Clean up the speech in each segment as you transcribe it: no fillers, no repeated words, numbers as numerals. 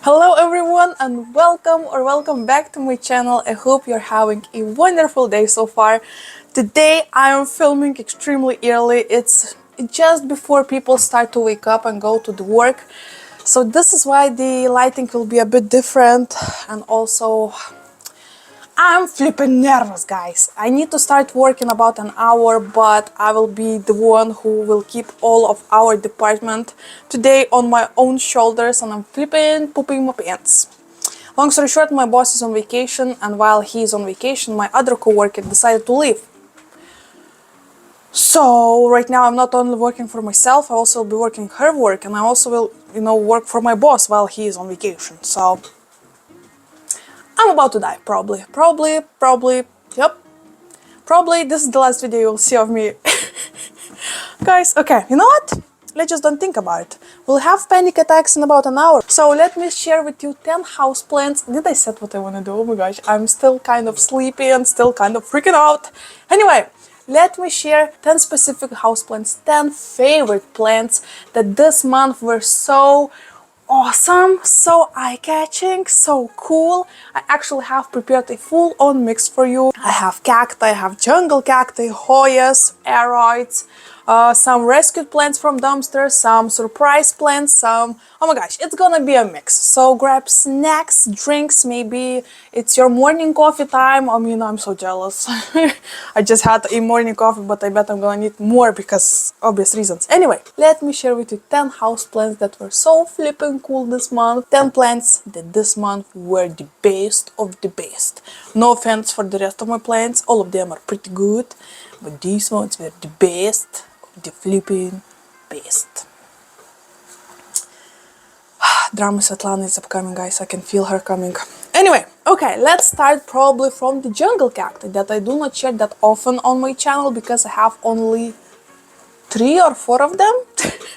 Hello everyone and welcome back to my channel. I hope you're having a wonderful day so far. Today I am filming extremely early. It's just before people start to wake up and go to the work. So this is why the lighting will be a bit different, and also I'm flipping nervous, guys. I need to start work in about an hour, but I will be the one who will keep all of our department today on my own shoulders, and I'm flipping pooping my pants. Long story short, my boss is on vacation, and while he is on vacation, my other coworker decided to leave. So right now I'm not only working for myself, I also will be working her work, and I also will, work for my boss while he is on vacation. So I'm about to die, probably. Yep. Probably this is the last video you'll see of me. Guys, okay, you know what? Let's just don't think about it. We'll have panic attacks in about an hour. So let me share with you 10 houseplants. Did I set what I want to do? Oh my gosh, I'm still kind of sleepy and still kind of freaking out. Anyway, let me share 10 specific houseplants, 10 favorite plants that this month were so awesome, so eye-catching, so cool. I actually have prepared a full-on mix for you. I have cacti, I have jungle cacti, Hoyas, aroids, some rescued plants from dumpsters, some surprise plants, oh my gosh, it's gonna be a mix. So grab snacks, drinks, maybe it's your morning coffee time. I mean, I'm so jealous. I just had a morning coffee, but I bet I'm gonna need more because obvious reasons. Anyway, let me share with you 10 house plants that were so flipping cool this month. 10 plants that this month were the best of the best. No offense for the rest of my plants, all of them are pretty good, but these ones were the best of the flipping best. Drama Svetlana is upcoming, guys. I can feel her coming. Anyway, okay, let's start probably from the jungle cacti that I do not share that often on my channel because I have only 3 or 4 of them.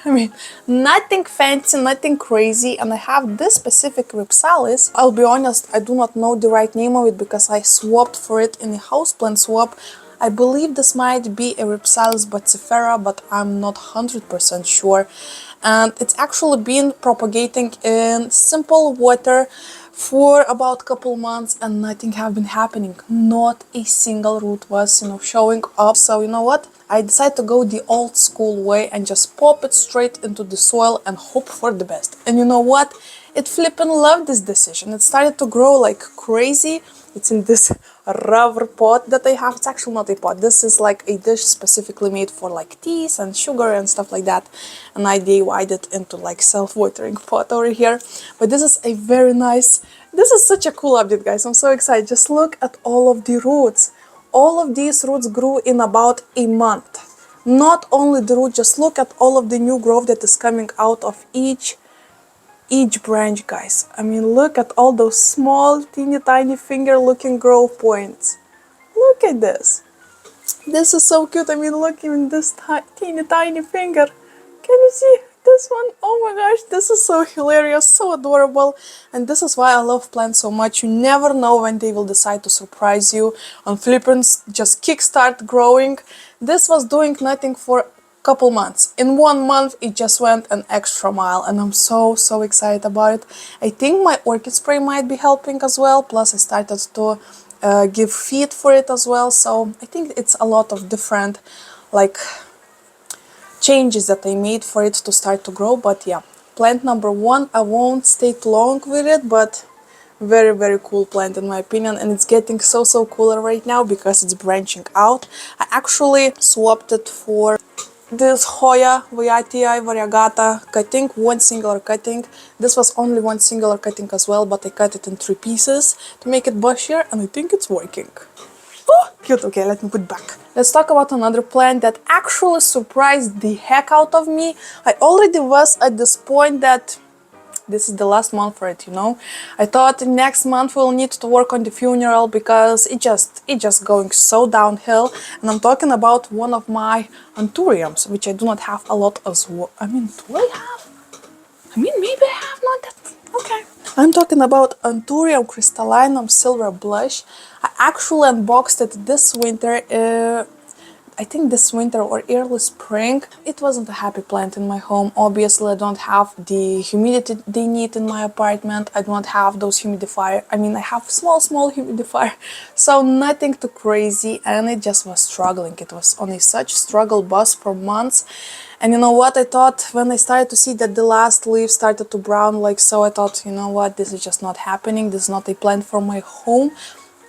I mean, nothing fancy, nothing crazy, and I have this specific Ripsalis. I'll be honest, I do not know the right name of it because I swapped for it in a houseplant swap. I believe this might be a Ripsalis batzifera, but I'm not 100% sure. And it's actually been propagating in simple water for about a couple months and nothing have been happening. Not a single root was, showing up. So you know what? I decided to go the old school way and just pop it straight into the soil and hope for the best. And you know what? It flippin' loved this decision. It started to grow like crazy. It's in this rubber pot that I have. It's actually not a pot. This is like a dish specifically made for like teas and sugar and stuff like that. And I DIY'd it into like self-watering pot over here. But this is a very nice, this is such a cool update, guys. I'm so excited. Just look at all of the roots. All of these roots grew in about a month. Not only the root, just look at all of the new growth that is coming out of each branch, guys. I mean, look at all those small, teeny tiny finger looking growth points. Look at this. This is so cute. I mean, look in this teeny tiny finger. Can you see this one? Oh my gosh, this is so hilarious, so adorable. And this is why I love plants so much. You never know when they will decide to surprise you. On flippins, just kickstart growing. This was doing nothing for couple months. In 1 month it just went an extra mile, and I'm so excited about it. I think my orchid spray might be helping as well, plus I started to give feed for it as well, so I think it's a lot of different like changes that I made for it to start to grow. But yeah, plant number 1, I won't stay too long with it, but very cool plant in my opinion, and it's getting so cooler right now because it's branching out. I actually swapped it for this Hoya Viti variegata cutting, one singular cutting. This was only one singular cutting as well, but I cut it in 3 pieces to make it bushier, and I think it's working. Oh, cute. Okay, let me put back. Let's talk about another plant that actually surprised the heck out of me. I already was at this point that this is the last month for it, I thought next month we'll need to work on the funeral because it just going so downhill. And I'm talking about one of my Anthuriums, which I do not have a lot as well. I mean, do I have? I mean, maybe I have not that. Okay. I'm talking about Anthurium crystallinum silver blush. I actually unboxed it this winter. I think this winter or early spring. It wasn't a happy plant in my home. Obviously, I don't have the humidity they need in my apartment. I don't have those humidifier. I mean, I have small humidifier, so nothing too crazy, and it just was struggling. It was on a such struggle bus for months. And you know what, I thought when I started to see that the last leaf started to brown like so, I thought, you know what, this is just not happening. This is not a plant for my home.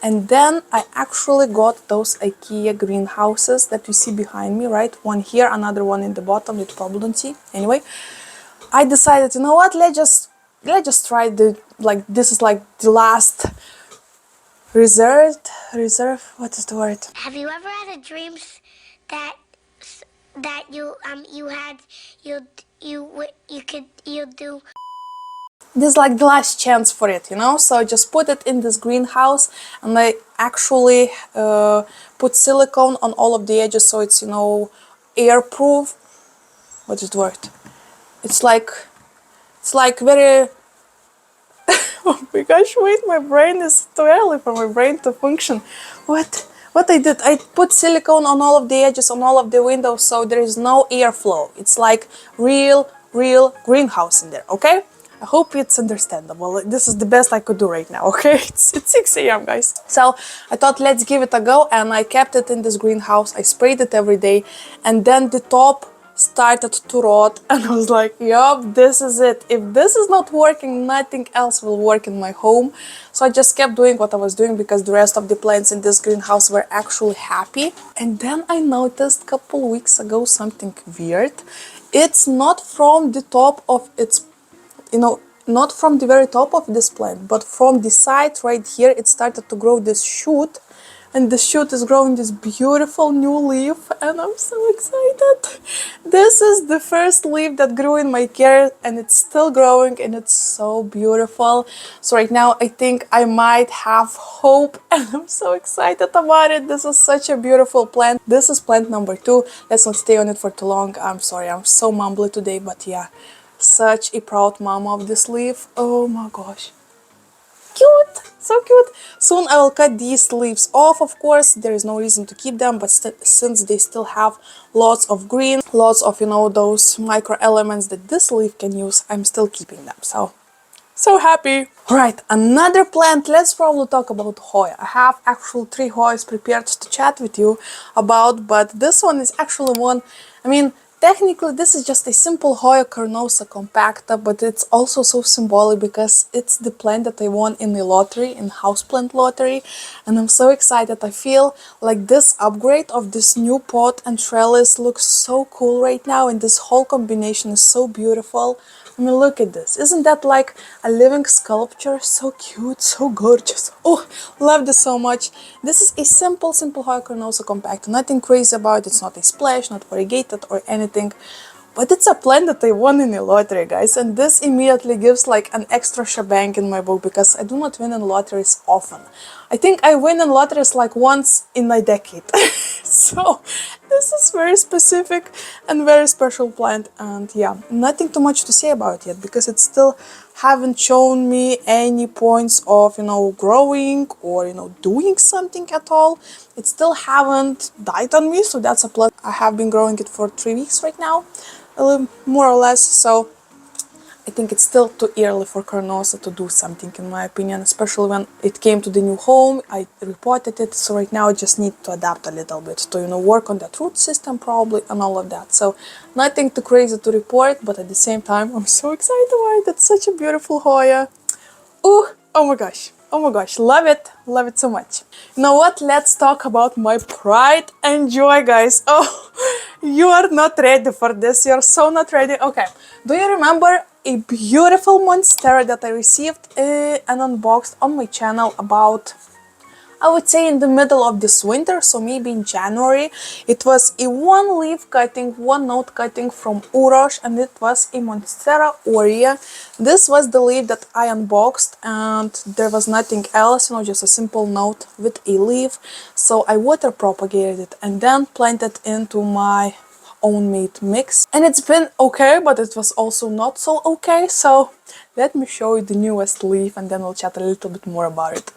And then I actually got those IKEA greenhouses that you see behind me, right? One here, another one in the bottom, you probably don't see. Anyway, I decided, you know what, let's just try the, like, this is like the last reserve, what is the word? Have you ever had a dream that you had you do? This is like the last chance for it, you know? So I just put it in this greenhouse, and I actually put silicone on all of the edges so it's, you know, airproof. What is the word? It's like very... Oh my gosh, wait, my brain is too early for my brain to function. What I did, I put silicone on all of the edges, on all of the windows, so there is no airflow. It's like real greenhouse in there, okay? I hope it's understandable. This is the best I could do right now, okay? It's 6 a.m. guys. So I thought, let's give it a go, and I kept it in this greenhouse. I sprayed it every day, and then the top started to rot, and I was like, yup, this is it. If this is not working, nothing else will work in my home. So I just kept doing what I was doing because the rest of the plants in this greenhouse were actually happy. And then I noticed a couple weeks ago something weird. It's not from the top of its, you know, not from the very top of this plant, but from the side right here, it started to grow this shoot, and the shoot is growing this beautiful new leaf, and I'm so excited. This is the first leaf that grew in my care, and it's still growing, and it's so beautiful. So right now I think I might have hope, and I'm so excited about it. This is such a beautiful plant. This is plant number 2. Let's not stay on it for too long. I'm sorry, I'm so mumbly today, but yeah, such a proud mom of this leaf. Oh my gosh. Cute, so cute. Soon I will cut these leaves off, of course. There is no reason to keep them, but since they still have lots of green, lots of, you know, those micro elements that this leaf can use, I'm still keeping them. So happy. Right, another plant. Let's probably talk about Hoya. I have actually 3 Hoyas prepared to chat with you about, but this one is actually one, I mean, technically this is just a simple Hoya carnosa compacta, but it's also so symbolic because it's the plant that I won in the lottery, in houseplant lottery, and I'm so excited. I feel like this upgrade of this new pot and trellis looks so cool right now, and this whole combination is so beautiful. I mean, look at this. Isn't that like a living sculpture? So cute, so gorgeous. Oh, love this so much. This is a simple Hoya carnosa compacta. Nothing crazy about it. It's not a splash, not variegated or anything. But it's a plant that I won in a lottery, guys. And this immediately gives like an extra shebang in my book because I do not win in lotteries often. I think I win in lotteries like once in a decade. So this is very specific and very special plant, and yeah, nothing too much to say about it yet because it still haven't shown me any points of, you know, growing or, you know, doing something at all. It still haven't died on me, so that's a plus. I have been growing it for 3 weeks right now, a little more or less, so I think it's still too early for carnosa to do something, in my opinion, especially when it came to the new home. I repotted it, so right now I just need to adapt a little bit to, you know, work on that root system probably and all of that. So nothing too crazy to report, but at the same time, I'm so excited about it. It's such a beautiful Hoya. Ooh, oh my gosh, love it so much. You know what, let's talk about my pride and joy, guys. Oh, you are not ready for this, you're so not ready. Okay, do you remember a beautiful Monstera that I received and unboxed on my channel about, I would say, in the middle of this winter, so maybe in January? It was a one leaf cutting, one note cutting from Urosh, and it was a Monstera aurea. This was the leaf that I unboxed, and there was nothing else, you know, just a simple note with a leaf. So I water propagated it and then planted into my own made mix, and it's been okay, but it was also not so okay. So let me show you the newest leaf, and then we'll chat a little bit more about it.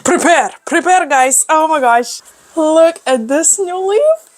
Prepare guys, oh my gosh. Look at this new leaf.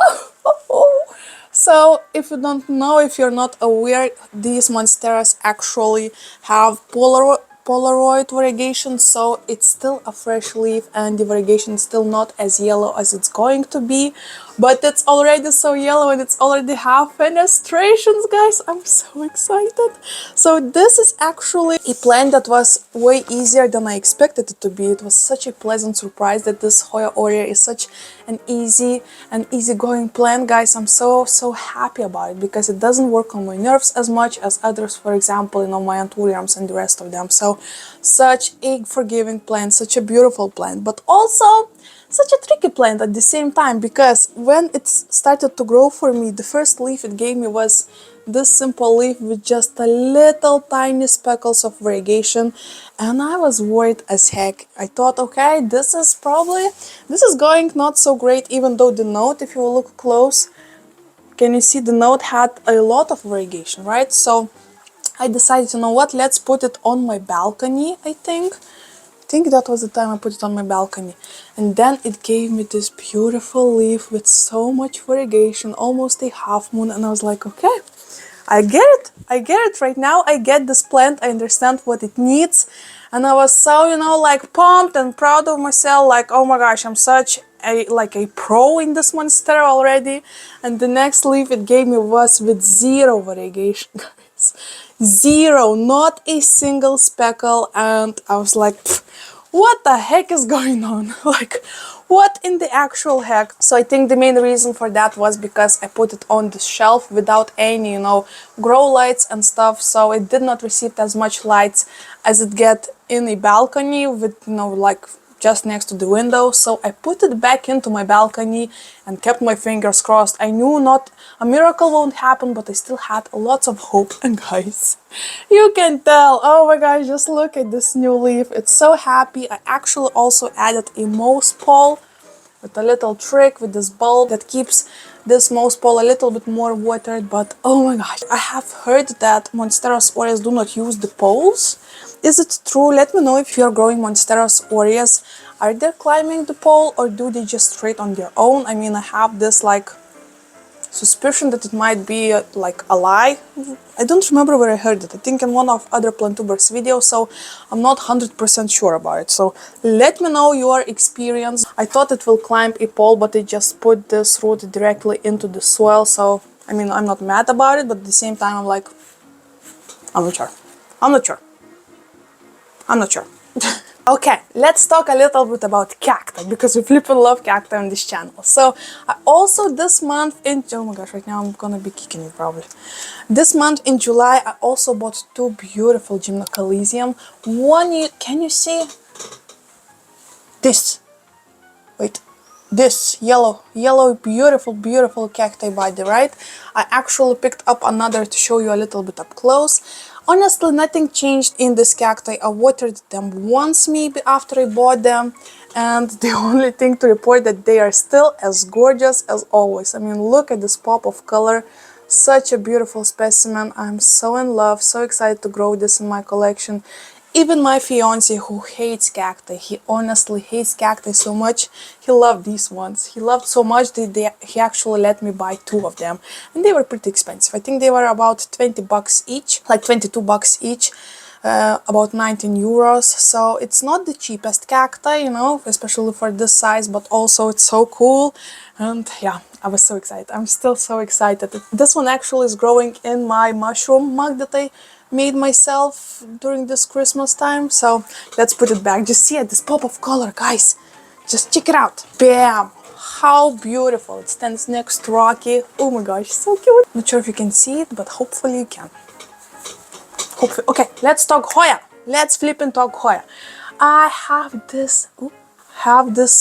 So, if you don't know, if you're not aware, these monsteras actually have Polaroid variegation, so it's still a fresh leaf and the variegation is still not as yellow as it's going to be, but it's already so yellow and it's already have fenestrations, guys. I'm so excited. So this is actually a plant that was way easier than I expected it to be. It was such a pleasant surprise that this Hoya aurea is such an easygoing plant, guys. I'm so happy about it because it doesn't work on my nerves as much as others, for example, my Anthuriums and the rest of them. So such a forgiving plant, such a beautiful plant, but also such a tricky plant at the same time, because when it started to grow for me, the first leaf it gave me was this simple leaf with just a little tiny speckles of variegation, and I was worried as heck. I thought, okay, this is going not so great, even though the note, if you look close, can you see the note had a lot of variegation, right? So I decided, you know what, let's put it on my balcony. I think that was the time I put it on my balcony, and then it gave me this beautiful leaf with so much variegation, almost a half moon, and I was like, okay, I get it right now. I get this plant, I understand what it needs, and I was so, like pumped and proud of myself, like, oh my gosh, I'm such a pro in this monstera already. And the next leaf it gave me was with zero variegation, guys. Zero, not a single speckle, and I was like, what the heck is going on? Like, what in the actual heck? So I think the main reason for that was because I put it on the shelf without any, grow lights and stuff, so it did not receive as much lights as it get in a balcony with, like just next to the window. So I put it back into my balcony and kept my fingers crossed. I knew not a miracle won't happen, but I still had lots of hope. And guys, you can tell, oh my gosh, just look at this new leaf. It's so happy. I actually also added a moss pole with a little trick with this bulb that keeps this moss pole a little bit more watered. But oh my gosh, I have heard that Monstera's aureas do not use the poles. Is it true? Let me know if you're growing Monstera's aureas. Are they climbing the pole or do they just straight on their own? I mean, I have this like suspicion that it might be like a lie. I don't remember where I heard it. I think in one of other plantubers videos, so I'm not 100% sure about it. So let me know your experience. I thought it will climb a pole, but they just put this root directly into the soil. So, I mean, I'm not mad about it, but at the same time, I'm like, I'm not sure. I'm not sure. I'm not sure. Okay, let's talk a little bit about cacti, because we flippin' love cacti on this channel. So, I also this month oh my gosh, right now I'm gonna be kicking it probably. This month in July, I also bought two beautiful Gymnocalycium. Can you see this? Wait, this yellow, beautiful cacti body, right? I actually picked up another to show you a little bit up close. Honestly, nothing changed in this cacti. I watered them once maybe after I bought them, and the only thing to report that they are still as gorgeous as always. I mean, look at this pop of color. Such a beautiful specimen. I'm so in love, so excited to grow this in my collection. Even my fiance, who hates cacti, he honestly hates cacti so much, he loved these ones. He loved so much that he actually let me buy two of them. And they were pretty expensive. I think they were about 20 bucks each, like 22 bucks each. About 19 euros. So it's not the cheapest cacti, especially for this size, but also it's so cool. And yeah, I was so excited. I'm still so excited. This one actually is growing in my mushroom mug that I made myself during this Christmas time. So let's put it back. Just see it, this pop of color, guys. Just check it out. Bam! How beautiful. It stands next to Rocky. Oh my gosh, so cute. Not sure if you can see it, but hopefully you can. Okay, let's talk Hoya. Let's flip and talk Hoya. I have this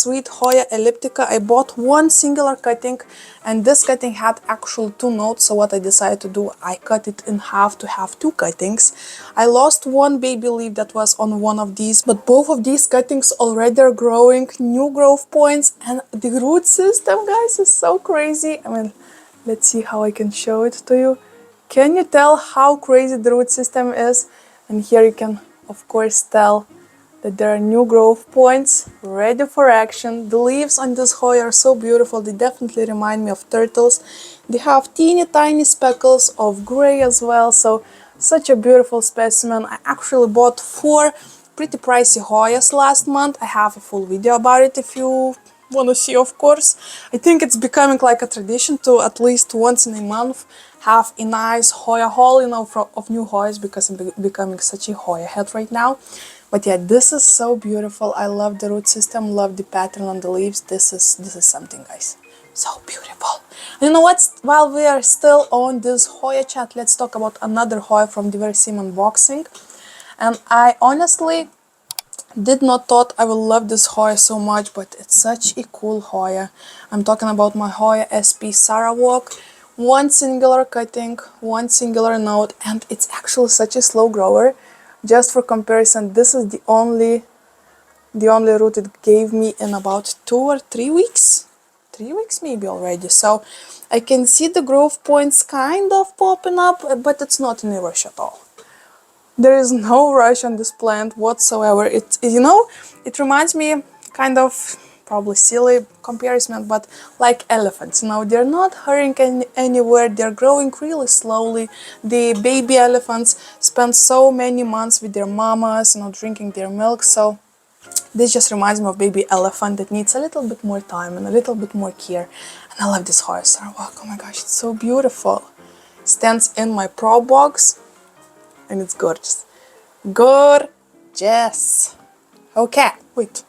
sweet Hoya elliptica. I bought one singular cutting, and this cutting had actually two nodes. So what I decided to do, I cut it in half to have two cuttings. I lost one baby leaf that was on one of these, but both of these cuttings already are growing new growth points, and the root system, guys, is so crazy. I mean, let's see how I can show it to you. Can you tell how crazy the root system is? And here you can, of course, tell that there are new growth points ready for action. The leaves on this Hoya are so beautiful. They definitely remind me of turtles. They have teeny tiny speckles of gray as well. So such a beautiful specimen. I actually bought 4 pretty pricey Hoyas last month. I have a full video about it if you want to see, of course. I think it's becoming like a tradition to at least once in a month have a nice Hoya haul, of new Hoyas, because I'm becoming such a Hoya head right now. But yeah, this is so beautiful. I love the root system, love the pattern on the leaves. This is something, guys. So beautiful. And you know what? While we are still on this Hoya chat, let's talk about another Hoya from Diversim Unboxing. And I honestly did not thought I will love this Hoya so much, but it's such a cool Hoya. I'm talking about my Hoya SP Sarawak. One singular cutting, one singular node, and it's actually such a slow grower. Just for comparison, this is the only root it gave me in about 2 or 3 weeks. 3 weeks maybe already. So I can see the growth points kind of popping up, but it's not in a rush at all. There is no rush on this plant whatsoever. It reminds me kind of probably silly comparison, but like elephants. They're not hurrying anywhere. They're growing really slowly. The baby elephants spend so many months with their mamas, drinking their milk. So this just reminds me of baby elephant that needs a little bit more time and a little bit more care. And I love this Hoya Sarawak. Oh my gosh, it's so beautiful. Stands in my pro box and it's gorgeous. Gorgeous. Okay, wait.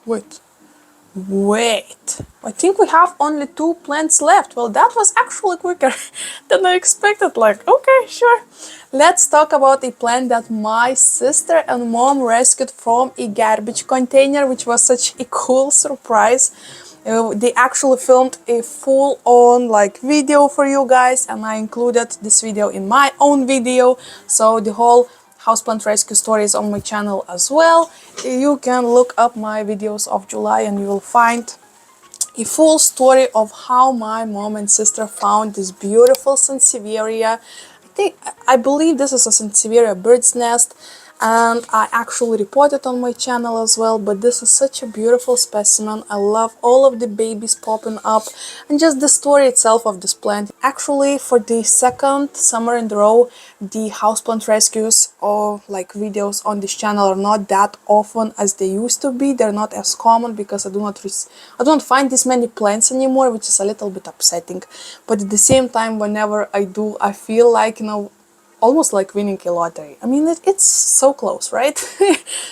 I think we have only 2 plants left. Well, that was actually quicker than I expected. Okay, sure. Let's talk about a plant that my sister and mom rescued from a garbage container, which was such a cool surprise. They actually filmed a full-on video for you guys, and I included this video in my own video. So the whole houseplant rescue stories on my channel as well. You can look up my videos of July and you will find a full story of how my mom and sister found this beautiful Sansevieria. I believe this is a Sansevieria bird's nest, and I actually reported on my channel as well, but this is such a beautiful specimen. I love all of the babies popping up and just the story itself of this plant. Actually, for the second summer in a row, the houseplant rescues or videos on this channel are not that often as they used to be. They're not as common because I don't find this many plants anymore, which is a little bit upsetting. But at the same time, whenever I do, I feel like, almost like winning a lottery. I mean, it's so close, right?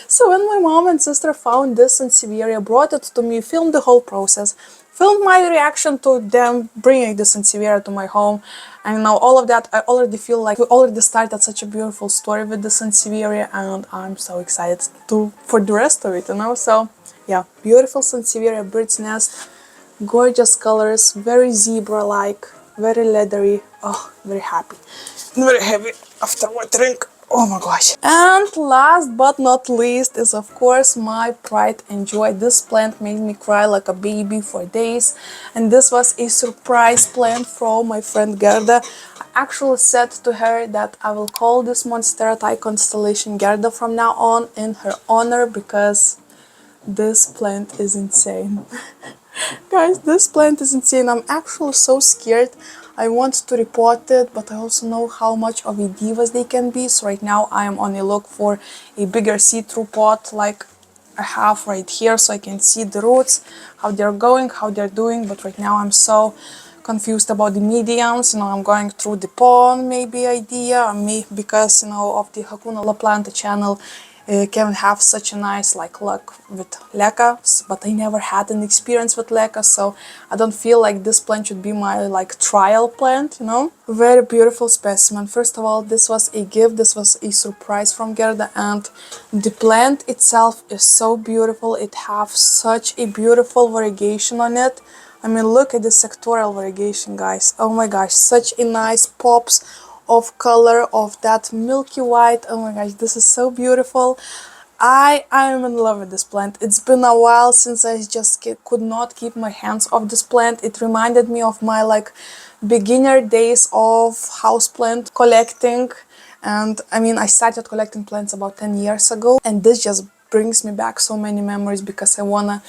So when my mom and sister found this in Sansevieria, brought it to me, filmed the whole process, filmed my reaction to them bringing this Sansevieria to my home, and now all of that, I already feel like we already started such a beautiful story with the Sansevieria, and I'm so excited for the rest of it, So yeah, beautiful Sansevieria bird's nest, gorgeous colors, very zebra-like, very leathery. Oh, very happy. Very heavy after watering. Oh my gosh. And last but not least is of course my pride and joy. This plant made me cry like a baby for days. And this was a surprise plant from my friend Gerda. I actually said to her that I will call this Monstera Constellation Gerda from now on in her honor, because this plant is insane. Guys, this plant is insane. I'm actually so scared. I want to report it, but I also know how much of a divas they can be. So right now I am on a look for a bigger see-through pot like I have right here, so I can see the roots, how they're going, how they're doing. But right now I'm so confused about the mediums. I'm going through the pond maybe idea, because of the Hakuna La Planta channel. Can have such a nice luck with leca, but I never had an experience with leca, so I don't feel like this plant should be my trial plant. Very beautiful specimen. First of all, this was a gift, this was a surprise from Gerda, and the plant itself is so beautiful. It has such a beautiful variegation on it. I mean, look at the sectorial variegation, guys. Oh my gosh, such a nice pops of color of that milky white. Oh my gosh, this is so beautiful. I am in love with this plant. It's been a while since I just could not keep my hands off this plant. It reminded me of my beginner days of houseplant collecting. And I mean, I started collecting plants about 10 years ago, and this just brings me back so many memories because I wanna,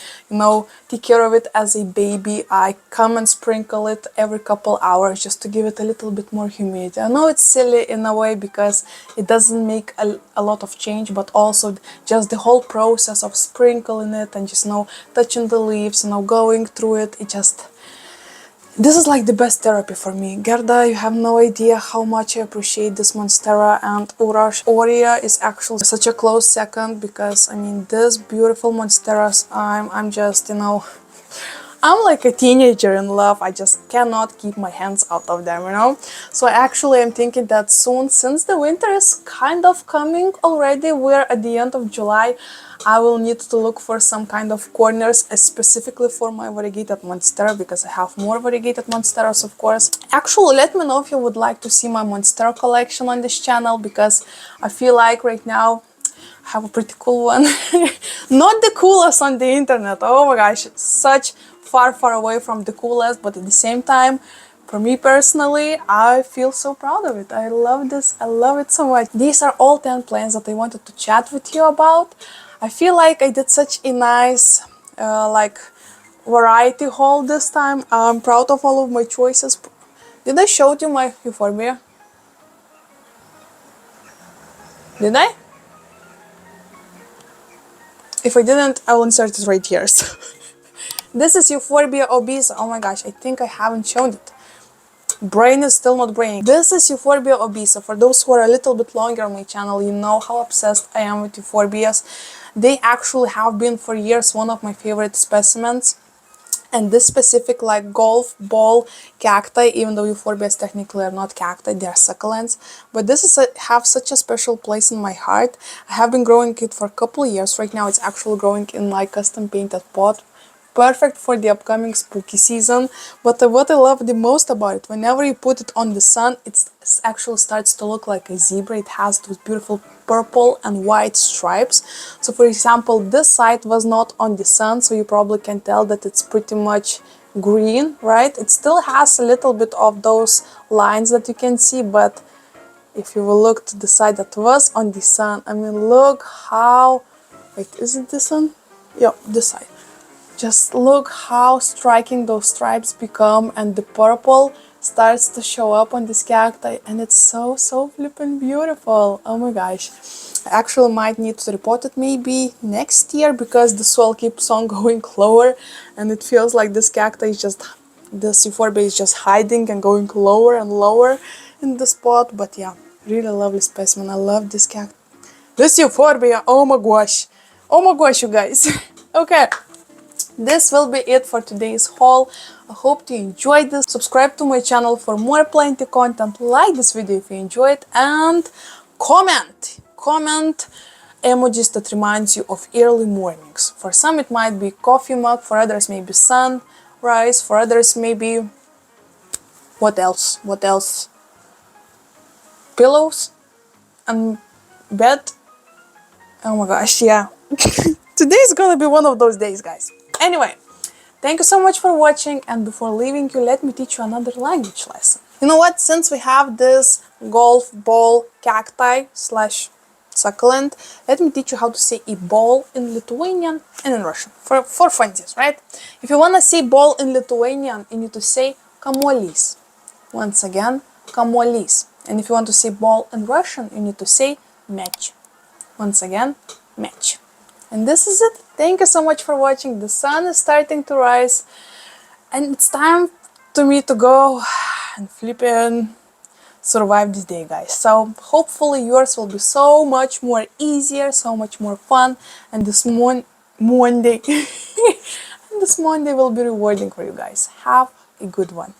take care of it as a baby. I come and sprinkle it every couple hours just to give it a little bit more humidity. I know it's silly in a way because it doesn't make a lot of change, but also just the whole process of sprinkling it and just, touching the leaves, going through it, this is like the best therapy for me. Gerda, you have no idea how much I appreciate this Monstera, and aurea is actually such a close second because, this beautiful Monsteras, I'm just, I'm like a teenager in love. I just cannot keep my hands out of them. So actually I'm thinking that soon, since the winter is kind of coming already, we're at the end of July, I will need to look for some kind of corners specifically for my variegated Monstera, because I have more variegated Monsteras, of course. Actually, let me know if you would like to see my Monstera collection on this channel, because I feel like right now I have a pretty cool one. Not the coolest on the internet. Oh my gosh, it's such far away from the coolest, but at the same time, for me personally, I feel so proud of it. I love this. I love it so much. These are all 10 plants that I wanted to chat with you about. I feel like I did such a nice variety haul this time. I'm proud of all of my choices. Did I show you my Euphorbia? Did I? If I didn't, I will insert it right here. So this is Euphorbia obesa. Oh my gosh, I think I haven't shown it. Brain is still not braining. This is Euphorbia obesa. For those who are a little bit longer on my channel, you know how obsessed I am with Euphorbias. They actually have been for years one of my favorite specimens. And this specific golf ball cacti, even though Euphorbias technically are not cacti, they are succulents, but this is have such a special place in my heart. I have been growing it for a couple of years. Right now it's actually growing in my custom painted pot, perfect for the upcoming spooky season. But what I love the most about it, whenever you put it on the sun, it actually starts to look like a zebra. It has those beautiful purple and white stripes. So for example, this side was not on the sun, so you probably can tell that it's pretty much green, right? It still has a little bit of those lines that you can see, but if you will look to the side that was on the sun, look how, wait, is it this one? Yeah, this side. Just look how striking those stripes become, and the purple starts to show up on this cacti, and it's so flippin' beautiful. Oh my gosh. I actually might need to repot it maybe next year, because the soil keeps on going lower, and it feels like this cacti is just, this Euphorbia is just hiding and going lower and lower in the spot. But yeah, really lovely specimen. I love this cacti. This Euphorbia, oh my gosh. Oh my gosh, you guys. Okay. This will be it for today's haul. I hope you enjoyed this. Subscribe to my channel for more plenty content. Like this video if you enjoyed, and comment emojis that reminds you of early mornings. For some it might be coffee mug, for others maybe sunrise, for others maybe what else? Pillows and bed. Oh my gosh, yeah. Today is gonna be one of those days, guys. Anyway, thank you so much for watching, and before leaving you, let me teach you another language lesson. You know what? Since we have this golf ball cacti slash succulent, let me teach you how to say a ball in Lithuanian and in Russian for funsies, right? If you want to say ball in Lithuanian, you need to say kamuolys. Once again, kamuolys. And if you want to say ball in Russian, you need to say мяч. Once again, мяч. And this is it. Thank you so much for watching. The sun is starting to rise, and it's time to me to go and flippin' survive this day, guys. So hopefully yours will be so much more easier, so much more fun, and this Monday and this Monday will be rewarding for you guys. Have a good one.